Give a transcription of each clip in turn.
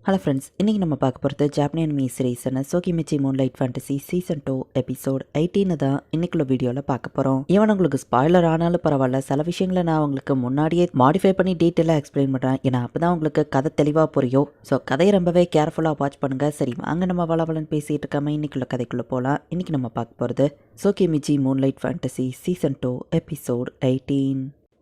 Hello friends, இன்றைக்கி நம்ம பார்க்க போகிறது ஜாப்பனீஸ் மீ சீரீஸான Tsukimichi Moonlight Fantasy season 2 episode 18 தான் இன்னைக்குள்ள வீடியோவில் பார்க்க போகிறோம். ஈவன் உங்களுக்கு ஸ்பாய்லர் ஆனாலும் பரவாயில்ல, சில விஷயங்களை நான் உங்களுக்கு முன்னாடியே மாடிஃபை பண்ணி டீட்டெயிலாக எக்ஸ்பிளைன் பண்ணுறேன். ஏன்னா அப்போ தான் உங்களுக்கு கதை தெளிவாக புரியும். ஸோ கதையை ரொம்பவே கேர்ஃபுல்லாக வாட்ச் பண்ணுங்கள். சரி வாங்க, நம்ம வளவலன்னு பேசிகிட்டு இருக்காமல் இன்னைக்குள்ள கதைக்குள்ளே போகலாம். இன்றைக்கி நம்ம பார்க்க போகிறது Tsukimichi Moonlight Fantasy season 2 episode 18.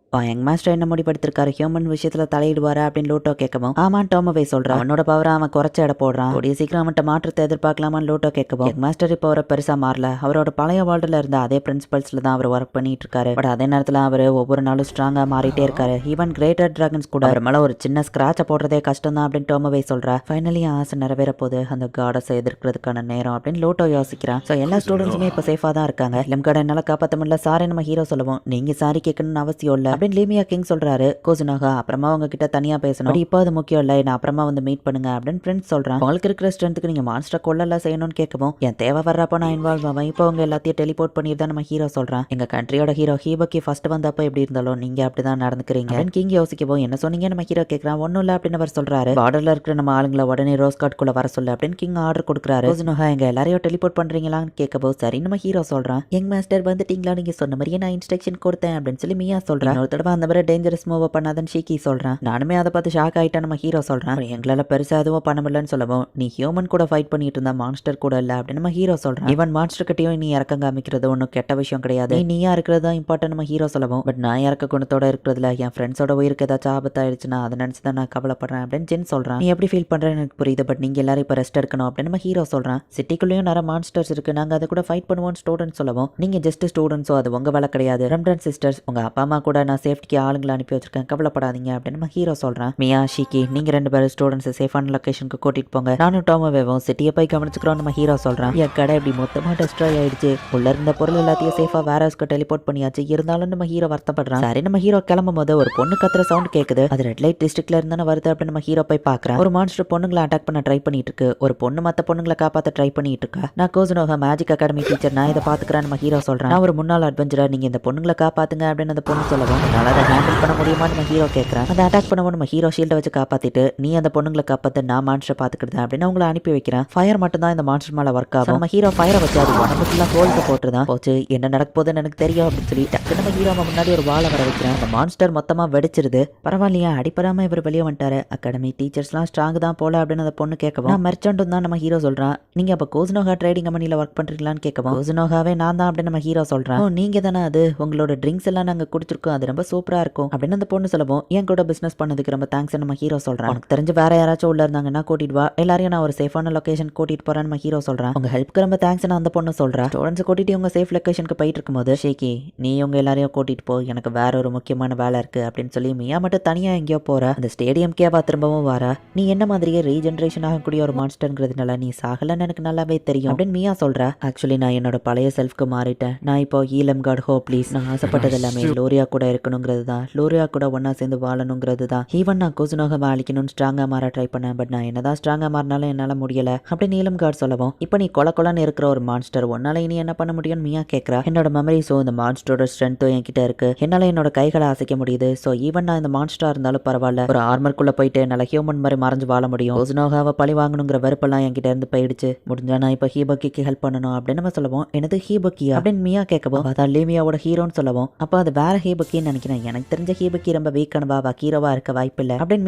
Young master என்ன முடிவெடுத்திருக்காரு, ஹியூமன் விஷயத்துல தலையிடுவாரு அப்படின்னு லூட்டோ கேட்கவும், ஆமான் டோமவே சொல்றான். அவனோட பவரை அவன் குறைச்ச இட போடுறான், கூடிய சீக்கிரம் அவன்கிட்ட மாற்றத்தை எதிர்பார்க்கலாமான்னு லூட்டோ கேட்கவும், யங் மாஸ்டர் இப்போ அவரை பெருசா மாறல, அவரோட பழைய வேர்ல்டுல இருந்த அதே பிரின்சிபல்ஸ்ல தான் அவர் ஒர்க் பண்ணிட்டு இருக்காரு. பட் அதே நேரத்துல அவர் ஒவ்வொரு நாளும் ஸ்ட்ராங்கா மாறிட்டே இருக்காரு. ஈவன் கிரேட்டர் டிராகன்ஸ் கூட அவர் மேல ஒரு சின்ன ஸ்கிராட்ச போடுறதே கஷ்டம் தான் அப்படின்னு டோமவே சொல்றா. ஃபைனலி ஆசை நிறைவேற போது, அந்த காடஸை எதிர்க்கிறதுக்கான நேரம் அப்படின்னு லூட்டோ யோசிக்கிறான். ஸோ எல்லா ஸ்டூடெண்ட்ஸுமே இப்போ சேஃபா தான் இருக்காங்க. லிம்கார்டை என்னால காப்பாற்ற முடியல, சாரி நம்ம ஹீரோ சொல்லவும், நீங்க சாரி கேட்கணும்னு அவசியம் இல்லை அப்படின்னு லீமியா கிங் சொல்றாரு. கோசுனோகா அப்புறமா அவங்க கிட்ட தனியா பேசணும், இப்போ அது முக்கியம் இல்லை, நான் அப்புறமா வந்து மீட் பண்ணுங்க அப்படின்னு ஃப்ரெண்ட்ஸ் சொல்றான். உங்களுக்கு இருக்கிற ஸ்ட்ரென்த்துக்கு நீங்க மான்ஸ்டர் கொள்ளலாம் செய்யணும்னு கேட்கவும், என் தேவை வர்றப்ப நான் இன்வால்வ் ஆவேன், இப்போ அவங்க எல்லாத்தையும் டெலிபோர்ட் பண்ணிருந்தா நம்ம ஹீரோ சொல்றான். எங்க கண்ட்ரியோட ஹீரோ ஹீபக்கி ஃபர்ஸ்ட் வந்தப்ப எப்படி இருந்தாலும் நீங்க அப்படிதான் நடந்துக்கிறீங்க அப்படின்னு கிங் யோசிக்கவும், என்ன சொன்னீங்க நம்ம ஹீரோ கேட்கறான். ஒன்னும் இல்லை அப்படின்னு அவர் சொல்றாரு. பார்டர்ல இருக்கிற நம்ம ஆளுங்களை உடனே ரோஸ் கார்டுக்குள்ள வர சொல்லு அப்படின்னு கிங் ஆர்டர் கொடுக்குறாரு. கோசுனோகா எங்க எல்லாரையும் டெலிபோர்ட் பண்றீங்களான்னு கேட்கவும், சரி நம்ம ஹீரோ சொல்றான். யங் மாஸ்டர் வந்துட்டீங்களா, நீங்க சொன்ன மாதிரியே நான் இன்ஸ்ட்ரக்ஷன் கொடுத்தேன் அப்படின்னு சொல்லி மியா சொல்றான். ஒரு தடவை அந்த மாதிரி டேஞ்சரஸ் மூவ் பண்ணாதன்னு ஷீக்கி சொல்றான். நானுமே அதை பார்த்து ஷாக் ஆயிட்டேன் நம்ம ஹீரோ சொல்றான். எங்களால பெருசா எதுவும் பண்ண முடியலன்னு சொல்லவும், நீ ஹியூமன் கூட ஃபைட் பண்ணிட்டு இருந்தா மான்ஸ்டர் கூட இல்ல அப்படின்னு நம்ம ஹீரோ சொல்றான். ஈவன் மான்ஸ்டர் கிட்டயும் நீ இறக்கம் காமிக்கிறது ஒன்றும் கெட்ட விஷயம் கிடையாது, நீயா இருக்கிறது தான் இம்பார்ட்டன் நம்ம ஹீரோ சொல்லவும், பட் நான் இறக்க குணத்தோட இருக்கிறதுல என் ஃப்ரெண்ட்ஸோட உயிருக்கு ஏதாச்சும் ஆபத்தாயிடுச்சுன்னா அதை நினைச்சு தான் நான் கவலைப்படுறேன் அப்படின்னு ஜென் சொல்றான். நீ எப்படி ஃபீல் பண்றேன்னு எனக்கு புரியுது, பட் நீங்க எல்லாரும் இப்ப ரெஸ்ட் எடுக்கணும் அப்படின்னு நம்ம ஹீரோ சொல்றான். சிட்டிக்குள்ளேயும் நிறைய மான்ஸ்டர்ஸ் இருக்கு, நாங்க அதை கூட ஃபைட் பண்ணுவோம் ஸ்டூடெண்ட்ஸ் சொல்லவும், நீங்க ஜஸ்ட் ஸ்டூடெண்ட்ஸோ அது உங்க வேலை கிடையாது, ரெம்டன் சிஸ்டர்ஸ் உங்க அப்பா அம்மா கூட நான் சேஃப்டிக்கு ஆளுங்களை அனுப்பி வச்சிருக்கேன், கவலைப்படாதீங்க அப்படின்னு நம்ம ஹீரோ சொல்றான். மியா ஷீக்கி நீங்க ரெண்டு பேரும் ஸ்டூடெண்ட்ஸ் சேஃபான லொகேஷனுக்கு கூட்டிட்டு போங்க, நானும் டோமோவேவும் சிட்டியை போய் கவனிச்சுக்கிறோம் நம்ம ஹீரோ சொல்றான். என் கடை இப்படி மொத்தமா டெஸ்ட்ராய் ஆயிடுச்சு, உள்ள இருந்த பொருள் எல்லாத்தையும் சேஃபா வேற ஹவுஸ்க்கு டெலிபோர்ட் பண்ணியாச்சு, இருந்தாலும் நம்ம ஹீரோ வருத்தப்படுறான். சரி நம்ம ஹீரோ கிளம்பும் போது ஒரு பொண்ணு கத்துற சவுண்ட் கேக்குது, அது ரெட் லைட் டிஸ்ட்ரிக்ட்ல இருந்தானே வருது அப்படின்னு நம்ம ஹீரோ போய் பாக்குறேன். ஒரு மான்ஸ்டர் பொண்ணுங்களை அட்டாக் பண்ண ட்ரை பண்ணிட்டு இருக்கு, ஒரு பொண்ணு மத்த பொண்ணுங்களை காப்பாத்த ட்ரை பண்ணிட்டு இருக்கா. நான் கோசுனோகா மேஜிக் அகாடமி டீச்சர், நான் இதை பாத்துக்கிறேன் நம்ம ஹீரோ சொல்றான். நான் ஒரு முன்னாள் அட்வென்ச்சரர், நீங்க இந்த பொண்ணுங்களை காப்பாத்துங்க அப்படின்னு அந்த பொண்ணு சொல்லவும், என்னால அதை ஹேண்டில் பண்ண முடியுமா நம்ம ஹீரோ கேட்கறான். அதை அட்டாக் பண்ணவும் நம்ம ஹீரோ ஷீல்டை வச்சு காப்பாத்திட்டு, நீ அந்த பொண்ணுங்களை காப்பாத்து, நான் மான்ஸ்டர் பாத்துக்கிட்டேன் அப்படின்னு அவங்களை அனுப்பி வைக்கிறேன். ஃபயர் மட்டும் தான் இந்த மான்ஸ்டர் மேல ஒர்க் ஆகும். நம்ம ஹீரோ ஃபயரை வச்சு அது உடம்பு ஃபுல்லா ஹோல்ஸ் போட்டுதான் போச்சு, என்ன நடக்க போகுதுன்னு எனக்கு தெரியும் அப்படின்னு சொல்லி டக்கு நம்ம ஹீரோ முன்னாடி ஒரு வாழை வர வைக்கிறேன். அந்த மான்ஸ்டர் மொத்தமா வெடிச்சிருது. பரவாயில்லையா, அடிப்படாம இவர் வெளியே வந்துட்டாரு, அகாடமி டீச்சர்ஸ்லாம் ஸ்ட்ராங் தான் போல அப்படின்னு அந்த பொண்ணு கேட்கவும், நான் மெர்ச்சன்ட்டும் தான் நம்ம ஹீரோ சொல்றான். நீங்க அப்ப கோசுனோகா ட்ரேடிங் கம்பெனில ஒர்க் பண்றீங்களான்னு கேட்கவும், கோசுனோகாவே நான் தான் அப்படின்னு நம்ம ஹீரோ சொல்றான். நீங்க தானே அது, உங்களோட ட்ரிங்க்ஸ் எல்லாம் நாங்க குடிச்சிருக்கோம், அது ரொம்ப சூப்பரா இருக்கும் அப்படின்னு அந்த பொண்ணு சொல்லவும், என் கூட பிசினஸ் பண்ணதுக்கு ரொம்ப தேங்க்ஸ் நம்ம ஹீரோ சொல்றான். உனக்கு தெரிஞ்சு வேற யாராச்சும் உள்ள இருந்தாங்கன்னா கூட்டிட்டு வா, எல்லாரையும் நான் ஒரு சேஃபான லொகேஷன் கூட்டிட்டு போறேன் நம்ம ஹீரோ சொல்றான். உங்க ஹெல்ப்க்கு ரொம்ப தேங்க்ஸ் அந்த பொண்ணு சொல்றா. ஸ்டூடெண்ட்ஸ் கூட்டிட்டு உங்க சேஃப் லொகேஷனுக்கு போயிட்டு இருக்கும்போது, ஷேக்கி நீ உங்க எல்லாரையும் கூட்டிட்டு போ, எனக்கு வேற ஒரு முக்கியமான வேலை இருக்கு அப்படின்னு சொல்லி மியா மட்டும் தனியா எங்கேயோ போற. அந்த ஸ்டேடியம்கே திரும்பவும் வாரா. நீ என்ன மாதிரியே ரீஜெனரேஷன் ஆகக்கூடிய ஒரு மான்ஸ்டர்ங்கிறதுனால நீ சாகலன்னு எனக்கு நல்லாவே தெரியும் அப்படின்னு மியா சொல்றா. ஆக்சுவலி நான் என்னோட பழைய செல்ஃப்க்கு மாறிட்டேன், நான் இப்போ ஈலம் காட் ஹோ ப்ளீஸ், நான் ஆசைப்பட்டது எல்லாமே லோரியா கூட இருக்கணுங்கிறது தான், லோரியா கூட ஒன்னா சேர்ந்து வாழணுங்கிறது தான். ஈவன் நான் கோசுனோகா அழிக்கணும்னு ஸ்ட்ராங்கா மாற ட்ரை பண்ணேன், பட் நான் என்னதான் ஸ்ட்ராங்கா மாறினாலும் என்னால முடியல அப்படி நீலம் கார்டு சொல்லவும், இப்போ நீ கொலன்னு இருக்கிற ஒரு மான்ஸ்டர், உன்னால இனி என்ன பண்ண முடியும்னு மியா கேட்கறா. என்னோட மெமரிஸோ இந்த மான்ஸ்டரோட ஸ்ட்ரென்த்தும் என்கிட்ட இருக்கு, என்னால என்னோட கைகளை அசைக்க முடியுது, ஸோ ஈவன் நான் இந்த மான்ஸ்டரா இருந்தாலும் பரவாயில்ல, ஒரு ஆர்மர்க்குள்ள போயிட்டு என்னால ஹியூமன் மாதிரி மறைஞ்சு வாழ முடியும், கோசுனோகாவை பழி வாங்கணுங்கிற வெறுப்பெல்லாம் என்கிட்ட இருந்து போயிடுச்சு, முடிஞ்சா நான் இப்போ ஹீபக்கிக்கு ஹெல்ப் பண்ணணும் அப்படின்னு நம்ம சொல்லுவோம். எனது ஹீபக்கியா அப்படின்னு மியா கேட்கவும், அதான் லீமியாவோட ஹீரோன்னு சொல்லவும், அப்போ அது வேற ஹீபக்கின்னு நினைக்கிறேன், எனக்கு தெரிஞ்ச ஹீபக்கி ரொம்ப வீக்கானவா ஹீரோவா இருக்க வாய்ப்பில்லை அப்படின்னு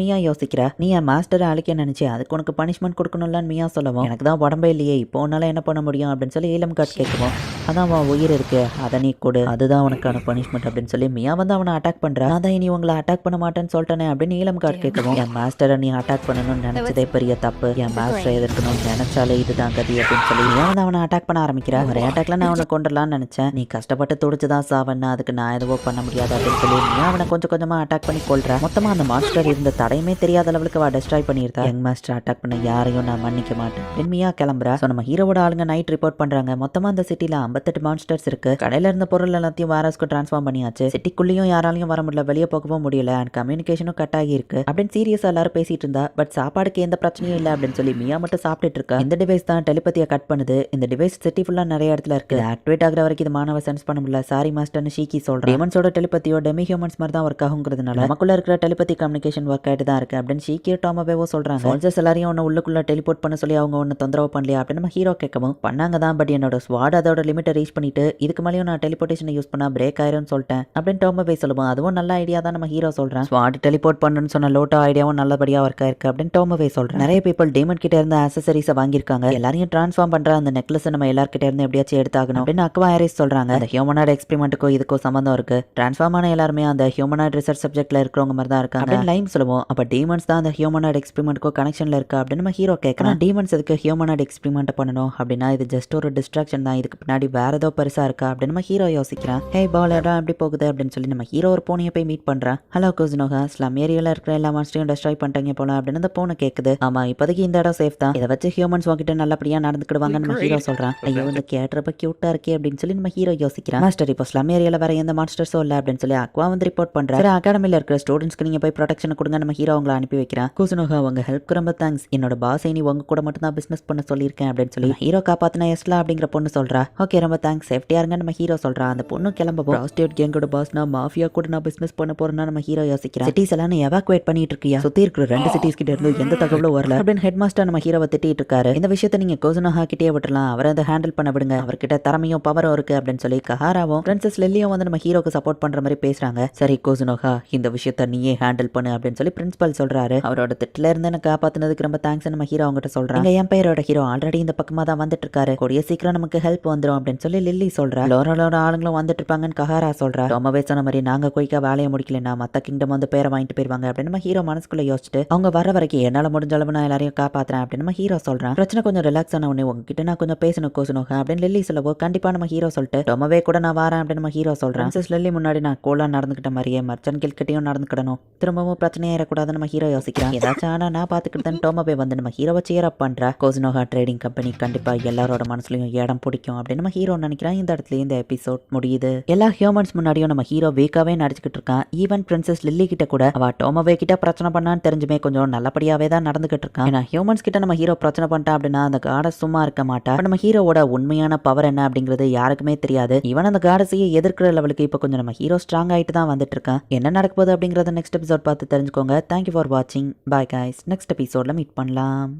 மியா யோசிக்கிறா. நீ என் மாஸ்டரை அழிக்க நினைச்சு அதுக்கு உனக்கு பனிஷ்மெண்ட் கொடுக்கணும்லான்னு மியா சொல்லவும், எனக்கு தான் உடம்பே இல்லையே, இப்போ உன்னால என்ன பண்ண முடியும் அப்படின்னு சொல்லி ஈலம் கார்டு கேட்குவோம். அதான் உன் உயிர் இருக்கு, அதை நீ கொடு, அதுதான் உனக்கான பனிஷ்மெண்ட் அப்படின்னு சொல்லி மியா அவனை அட்டாக் பண்றா. அதான் இனி உங்களை அட்டாக் பண்ண மாட்டேன்னு சொல்லிட்டேனே அப்படின்னு ஈலம் கார்டு கேட்கவும், என் மாஸ்டரை நீ அட்டாக் பண்ணணும்னு நினைச்சதே பெரிய தப்பு, என் மாஸ்டரை எதிர்க்கணும்னு நினைச்சாலே இதுதான் கதி அப்படின்னு சொல்லி அவனை அட்டாக் பண்ண ஆரம்பிக்கிறா. ஒரே அட்டாக்ல நான் அவனை கொண்டலான்னு நினைச்சேன், நீ கஷ்டப்பட்டு துடிச்சுதான் சாவன்னா அதுக்கு நான் எதுவோ பண்ண முடியாது அப்படின்னு சொல்லி அவனை கொஞ்சம் கொஞ்சமா அட்டாக் பண்ணி கொள்றா. மொத்தமா அந்த மாஸ்டர் இருந்த தடையுமே தெரியாத அளவுக்கு டெஸ்ட்ராய் பண்ணியிருந்தா. யங் மாஸ்டர் அட்டாக் பண்ண யாரையும் நான் மன்னிக்க மாட்டேன் பெண்மையா கிளம்புறா. ஸோ நம்ம ஹீரோட ஆளுங்க நைட் ரிப்போர்ட் பண்றாங்க, மொத்தமா அந்த சிட்டில 58 மான்ஸ்டர்ஸ் இருக்கு, கடையில இருந்த பொருள் எல்லாத்தையும் வேரஸ்க்கு டிரான்ஸ்ஃபார்ம் பண்ணியாச்சு, சிட்டிக்குள்ளேயும் யாராலையும் வர முடியல, வெளியே போகவும் முடியல, அண்ட் கம்யூனிகேஷனும் கட் ஆகி இருக்கு அப்படின்னு சீரியஸா எல்லாரும் பேசிட்டு இருந்தா. பட் சாப்பாடுக்கு எந்த பிரச்சனையும் இல்லை அப்படின்னு சொல்லி மியா மட்டும் சாப்பிட்டுட்டு இருக்கா. இந்த டிவைஸ் தான் டெலிபதியை கட் பண்ணுது, இந்த டிவைஸ் சிட்டி ஃபுல்லா நிறைய இடத்துல இருக்கு, ஆக்டிவேட் ஆகிற வரைக்கும் இது மாணவ சென்ஸ் பண்ண முடியல, சாரி மாஸ்டர்னு ஷீக்கி சொல்றேன். டேமன்ஸோட டெலிபதியோ டெமி ஹியூமன்ஸ் மாதிரி தான் ஒர்க் ஆகுங்கிறதுனால நமக்குள்ள இருக்கிற டெலிபதி கம்யூனிகேஷன் ஒர்க் ஆகிட்டு தான் இருக்கு அப்படின்னு ஷீக்கியோ டாமோவேவோ சொல்றாங்க. சோல்ஜர்ஸ் எல்லாரையும் ஒன்று உள்ளுக்குள்ள டெலிபோர்ட் பண்ண சொல்லி அவங்க ஒன்று தொந்தரவு பண்ணலையா அப்படின்னு நம்ம ஹீரோ கேட்கவும் பண்ணாங்க தான், பட் என்னோட ஸ்வாட் அதோட லிமிட்டை ரீச் பண்ணிட்டு இதுக்கு மேலேயும் நான் டெலிபோர்டேஷனை யூஸ் பண்ணா பிரேக் ஆயிரும்னு சொல்லிட்டேன் அப்படின்னு டாமோவே சொல்லுவோம். அதுவும் நல்ல ஐடியா தான் நம்ம ஹீரோ சொல்றேன். ஸ்வாட் டெலிபோர்ட் பண்ணணும்னு சொன்ன லோட்டோ ஐடியாவும் நல்லபடியா ஒர்க் ஆயிருக்கு அப்படின்னு டாமோவே சொல்றேன். நிறைய பீப்பிள் டீமன் கிட்ட இருந்து ஆக்சசரிஸை வாங்கியிருக்காங்க. எல்லாரையும் டிரான்ஸ்ஃபார்ம் பண்ற அந்த நெக்லஸ் நம்ம எல்லார்கிட்ட இருந்து எப்படியாச்சும் எடுத்தாகணும் அப்படின்னு அக்வா ஹாரிஸ் சொல்றாங்க. அந்த ஹியூமனாய்டு எக்ஸ்பெரிமெண்ட்டுக்கும் இதுக்கும் சம்பந்தம் இருக்கு. டிரான்ஸ்ஃபார்ம் ஆன எல்லாருமே அந்த ஹியூமனாய்டு ரிசர்ச் சப்ஜெக்ட்ல இருக்கிறவங்க மாதிரி தான் இருக்காங்க அப்படின்னு லைம் சொல்லுவோம். அப்ப டீமன்ஸ் தான் அந்த ஹியூமனாய்டு எக்ஸ்பெரிமெண்ட்டுக்கும் கனெக்ஷன்ல இருக்கு அப்படின்னு நம்ம ஹீரோ கேட்கலாம். டீமன்ஸ் எதுக்கு ஹியூமனாய்டு எக்ஸ்பெரிமெண்ட் பண்ணணும் அப்படின்னா இது ஜஸ்ட் ஒரு டிஸ்ட்ராக்ஷன் தான், இதுக்கு பின்னாடி வேற ஏதோ பெருசா இருக்கா அப்படின்னு நம்ம ஹீரோ யோசிக்கிறான். ஹே பால் இடம் எப்படி போகுது அப்படின்னு சொல்லி நம்ம ஹீரோ ஒரு பூனையை போய் மீட் பண்றான். ஹலோ குஸ்னோகா, ஸ்லம் ஏரியால இருக்கிற எல்லா மான்ஸ்டரையும் டெஸ்ட்ராய் பண்ணிட்டாங்க போல அப்படின்னு அந்த பூனை கேக்குது. ஆமா, இப்போதைக்கு இந்த இடம் சேஃப் தான், இதை வச்சு ஹியூமன்ஸ் உங்ககிட்ட நல்லபடியா நடந்துக்கிடுவாங்க நம்ம ஹீரோ சொல்றான். ஐயோ இந்த கேட்றப்ப கியூட்டா இருக்கே அப்படின்னு சொல்லி நம்ம ஹீரோ யோசிக்கிறான். மாஸ்டர் இப்போ ஸ்லம் ஏரியால வேற எந்த மான்ஸ்டர்ஸும் இல்ல அப்படின்னு சொல்லி அக்வா வந்து ரிப்போர்ட் பண்றாரு. அகாடமில இருக்கிற ஸ்டூடெண்ட்ஸ்க்கு நீங்க போய் ப்ரொடெக்ஷன் கொடுங்க நம்ம ஹீரோ அவங்களை அனுப்பி வைக்கிறான். குஸ்னோகா உங்க ஹெல்ப்க்கு ரொம்ப தேங்க்ஸ், என்னோட பாஸ் நீ உங்க கூட மட்டும் தான் பிசினஸ் பண்ண சொல்லியிருக்கேன் அப்படின்னு சொல்லி ஹீரோ காப்பாத்தினா எஸ்லா அப்படிங்கிற பொண்ணு சொல்றா. ஓகே ரொம்ப தேங்க்ஸ், சேஃப்டியா இருங்க நம்ம ஹீரோ சொல்றா. அந்த பொண்ணு கிளம்பவும் ப்ராஸ்டியூட் கேங்கோட பாஸ் நான் மாஃபியா கூட நான் பிசினஸ் பண்ண போறேன்னா நம்ம ஹீரோ யோசிக்கிறான். சிட்டிஸ் எல்லாம் எவாக்குவேட் பண்ணிட்டு இருக்கியா, சுத்தி இருக்கிற 2 சிட்டிஸ் கிட்ட இருந்து எந்த தகவலும் வரல அப்படின்னு ஹெட் மாஸ்டர் நம்ம ஹீரோவை திட்டிட்டு இருக்காரு. இந்த விஷயத்தை நீங்க கோசுனோஹா கிட்டே விட்டுலாம், அவரை அதை ஹேண்டில் பண்ண விடுங்க, அவர்கிட்ட திறமையும் பவரும் இருக்கு அப்படின்னு சொல்லி கஹாராவும் பிரின்சஸ் லில்லியும் வந்து நம்ம ஹீரோக்கு சப்போர்ட் பண்ற மாதிரி பேசுறாங்க. சரி கோசுனோஹா, இந்த விஷயத்தை நீயே ஹேண்டில் பண்ணு அப்படின்னு சொல்லி பிரின்சிபல் சொல்றாரு. அவரோட திட்டில இருந்து எனக்கு காப்பாத்தினதுக்கு ரொம்ப தேங்க்ஸ் நம்ம ஹீரோ அவங்ககிட்ட சொல்றாங்க. என் பேரோட ஹீரோ ஆல்ரெடி இந்த பக்கமா தான் வந்துட்டு இருக்காரு, கூடிய சீக்கிரம் நமக்கு ஹெல்ப் வந்துடும் அப்படின்னு சொல்லி லில்லி சொல்றா. லோரோட ஆளுங்களும் வந்துட்டு இருப்பாங்கன்னு கஹாரா சொல்றா. ரொம்பவே சொன்ன மாதிரி நாங்க குயிக்கா வேலையை முடிக்கலன்னா மத்த கிங்டம் வந்து பேரை வாங்கிட்டு போயிருவாங்க அப்படின்னு நம்ம ஹீரோ மனசுக்குள்ள யோசிச்சுட்டு அவங்க வர வரைக்கும் என்னால முடிஞ்ச அளவு நான் எல்லாரையும் காப்பாத்துறேன் அப்படின்னு நம்ம ஹீரோ சொல்றான். பிரச்சனை கொஞ்சம் ரிலாக்ஸ் ஆன உடனே உங்ககிட்ட நான் கொஞ்சம் பேசணும் கோசுனோஹா அப்படின்னு லில்லி சொல்லவோ கண்டிப்பா நம்ம ஹீரோ சொல்லிட்டு ரொம்பவே கூட நான் வரேன் அப்படின்னு நம்ம ஹீரோ சொல்றான். லில்லி முன்னாடி நான் கோலா நடந்துக்கிட்ட மாதிரியே மர்ச்சன் கில்கிட்டையும் நடந்துக்கிடணும், திரும்பவும் பிரச்சனையா இருக்கக்கூடாது நம்ம ஹீரோ யோசிக்கிறான். ஏதாச்சும் ஆனா நான் பாத்துக்கிட்டேன் டோமோவே வந்து நம்ம ஹீரோவை சியர் அப் பண்றா. கோசுனோஹா ட்ரேடிங் கம்பெனி கண்டிப்பா எல்லாரோட மனசுலயும் இடம் பிடிக்கும் அப்படின்னு நம்ம ஹீரோ நினைக்கிறான். இந்த இடத்துல இந்த எபிசோட் முடியுது. எல்லா ஹியூமன்ஸ் முன்னாடியும் நம்ம ஹீரோ வீக்காவே நடிச்சுக்கிட்டு இருக்கான். ஈவன் பிரின்சஸ் லில்லி கிட்ட கூட அவ டோமோவே கிட்ட பிரச்சனை பண்ணான்னு தெரிஞ்சுமே கொஞ்சம் நல்லபடியாவே தான் நடந்துகிட்டு இருக்கான். ஏன்னா ஹியூமன்ஸ் கிட்ட நம்ம ஹீரோ பிரச்சனை பண்ணிட்டா அப்படின்னா அந்த காடஸ் சும்மா இருக்க மாட்டா. நம்ம ஹீரோவோட உண்மையான பவர் என்ன அப்படிங்கிறது யாருக்குமே தெரியாது. ஈவன் அந்த காடஸையே எதிர்க்கிற லெவலுக்கு இப்போ கொஞ்சம் நம்ம ஹீரோ ஸ்ட்ராங் ஆயிட்டு தான் வந்துட்டு இருக்கான். என்ன நடக்க போகுது அப்படிங்கறத நெக்ஸ்ட் எபிசோட் பார்த்து தெரிஞ்சுக்கோங்க. தேங்க்யூ ஃபார் வாட்சிங். பாய் கைஸ், நெக்ஸ்ட் எபிசோட்ல மீட் பண்ணலாம்.